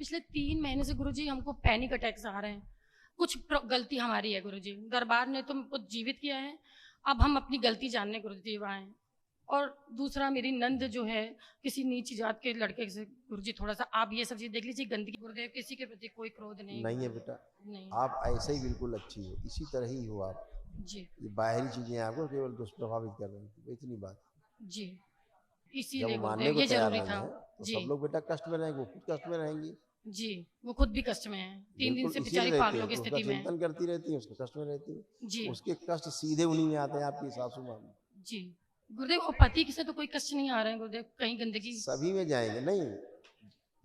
पिछले 3 महीने से गुरुजी हमको पैनिक अटैक्स आ रहे हैं। कुछ गलती हमारी है गुरुजी, दरबार ने तो हमको जीवित किया है, अब हम अपनी गलती जानने गुरुदेव आए हैं। और दूसरा, मेरी नंद जो है किसी नीच जात के लड़के से, गुरुजी थोड़ा सा आप ये सब चीज देख लीजिए। गंदगी गुरुदेव, किसी के प्रति कोई क्रोध नहीं है बेटा, नहीं। आप ऐसे ही बिल्कुल अच्छी हो, इसी तरह ही हो आप जी। ये बाहरी चीजें आपको केवल दुष्प्रभावित कर रही थी, इतनी बात जी, इसीलिए मानने को ये तैयार जरूरी नहीं था। है तो जी सब लोग बेटा कष्ट में रहेंगे, वो खुद कष्ट में रहेंगी। जी, वो खुद भी कष्ट में है, 3 दिन से बेचारी पागलों की स्थिति में चिंतन करती रहती है, उसके कष्ट में रहती है। जी, उसके कष्ट सीधे उन्हीं में आते हैं, आपकी सासू माँ में। जी गुरुदेव, और पति से तो कोई कष्ट नहीं आ रहे हैं गुरुदेव, कहीं गंदगी सभी में जाएंगे नहीं,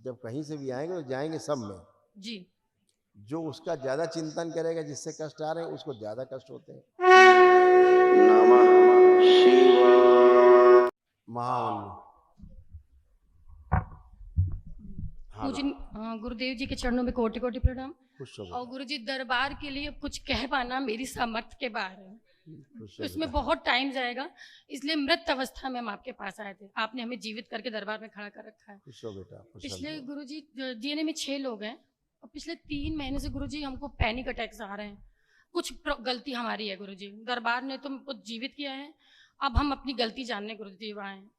जब कहीं से भी आएंगे तो जाएंगे सब में। जी, जो उसका ज्यादा चिंतन करेगा, जिससे कष्ट आ रहे हैं उसको ज्यादा कष्ट होते हैं। नमः शिवाय। महामंत्र गुरुदेव जी के चरणों में कोटि कोटि प्रणाम। और गुरुजी, दरबार के लिए कुछ कह पाना मेरी सामर्थ्य के बाहर है, तो इसमें बहुत टाइम जाएगा, इसलिए मृत अवस्था में हम आपके पास आए थे। आपने हमें जीवित करके दरबार में खड़ा कर रखा है। बेटा, पिछले गुरुजी डीएनए में 6 लोग हैं, और पिछले 3 महीने से गुरुजी हमको पैनिक अटैक्स आ रहे हैं। कुछ गलती हमारी है गुरुजी, दरबार ने तो हमको जीवित किया है, अब हम अपनी गलती जानने गुरुदेव आए हैं।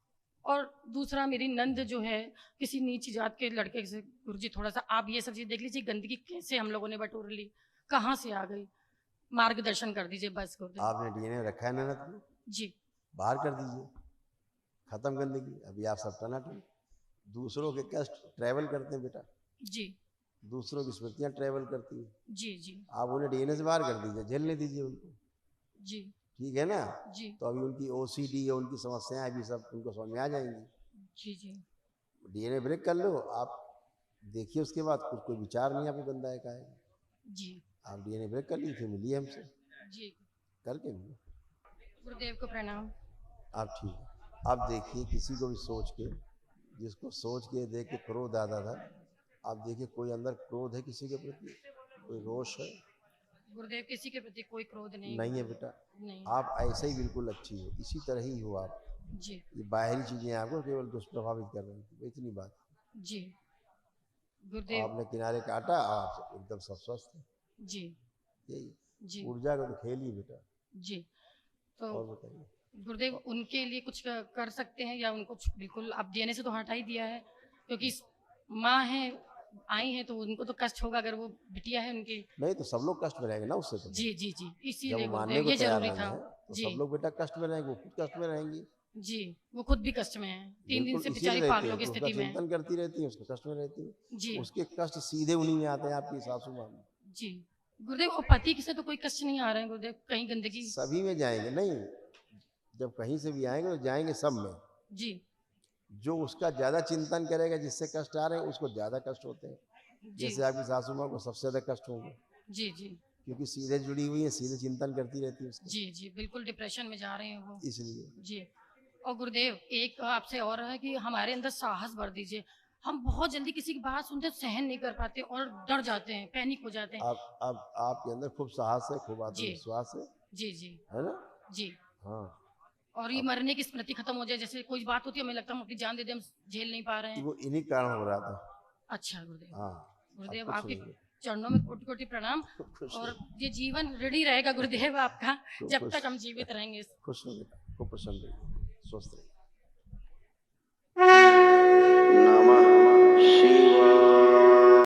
और दूसरा, मेरी नंद जो है किसी नीच जात के लड़के से, गुरुजी थोड़ा सा आप ये सब चीज देख लीजिए। गंदगी कैसे हम लोगों ने बटोर ली, कहाँ से आ गई, मार्गदर्शन कर दीजिए बस गुरुदेव। आपने डीएनए रखा है ननद जी, बाहर कर दीजिए, खत्म गंदगी। अभी आप सब टनाटन, दूसरों के कष्ट ट्रैवल करते हैं बेटा। जी, दूसरों की स्मृतियां ट्रैवल करती है। जी जी, आप उन्हें डीएनए से बाहर कर दीजिए, झेलने दीजिए उनको। जी, ठीक है ना। जी, तो अभी उनकी ओसीडी या उनकी समस्याएं अभी सब उनको समझ में आ जाएंगी। जी जी, डीएनए ब्रेक कर लो आप, देखिए उसके बाद कुछ कोई विचार नहीं आपको गंदा है का है। जी, आप डीएनए ब्रेक कर लीजिए, मिलिए हमसे। जी, करके मिलिए। गुरुदेव को प्रणाम। आप ठीक है, आप देखिए किसी को भी सोच के, जिसको सोच के देख के क्रोध आता था, आप देखिए कोई अंदर क्रोध है किसी के प्रति, कोई रोष है? गुरुदेव, किसी के प्रति कोई क्रोध नहीं है बेटा, नहीं। आप ऐसे ही बिल्कुल अच्छी हो, इसी तरह ही हो आप। जी, ये बाहरी चीजें आपको केवल दुष्प्रभावित कर रही थी, इतनी बात। जी, गुरुदेव आपने किनारे काटा, आप एकदम सब स्वस्थ है। जी, यही ऊर्जा का तो खेल ही बेटा। जी, तो और बताइए गुरुदेव, उनके लिए कुछ कर सकते हैं या उनको बिल्कुल आप डीएनए से तो हटा ही दिया है, क्योंकि माँ है, आई हैं, तो उनको तो कष्ट होगा, अगर वो बिटिया है उनकी। नहीं तो सब लोग कष्ट में रहेंगे ना उससे तो। जी जी जी, इसीलिए मानने को ये जरूरी था। तो सब लोग बेटा कष्ट में रहेंगे, वो खुद कष्ट में रहेंगी। जी, वो खुद भी कष्ट में है, 3 दिन से बेचारी पागलों की स्थिति में चिंतन करती रहती है, उसके कष्ट में रहती है। जी, उसके कष्ट सीधे उन्हीं में आते हैं, आपकी सासू माँ में। जी, गुरुदेव, और पति से तो कोई कष्ट नहीं आ रहे हैं गुरुदेव, कहीं गंदगी सभी में जाएंगे नहीं, जब कहीं से भी आएंगे तो जाएंगे सब में। जी, जो उसका ज्यादा चिंतन करेगा, जिससे कष्ट आ रहे हैं उसको ज्यादा कष्ट होते हैं। जैसे आपकी सासू माँ को सबसे ज्यादा कष्ट होंगे। जी जी, क्योंकि सीधे जुड़ी हुई है, सीधे चिंतन करती रहती है उसका। जी जी, बिल्कुल डिप्रेशन में जा रहे हैं वो, इसलिए। जी, और गुरुदेव एक आपसे और है कि हमारे अंदर साहस भर दीजिए, हम बहुत जल्दी किसी की बात सुनते सहन नहीं कर पाते और डर जाते हैं, पैनिक हो जाते हैं। आप आपके अंदर खूब साहस है, खूब आत्मविश्वास है। जी जी, है ना। जी, हाँ, और ये मरने की स्मृति खत्म हो जाए, जैसे कोई बात होती है हमें लगता है हम अपनी जान दे दे, हम झेल नहीं पा रहे हैं। वो इन्हीं कारण हो रहा था। अच्छा गुरुदेव। हाँ, गुरुदेव आपके चरणों में कोटि कोटि प्रणाम, और ये जीवन ऋणी रहेगा गुरुदेव आपका, जब तक हम जीवित रहेंगे। खुश हो बेटा, खूब प्रसन्न रहिए, स्वस्थ रहिए। नमः शिवाय।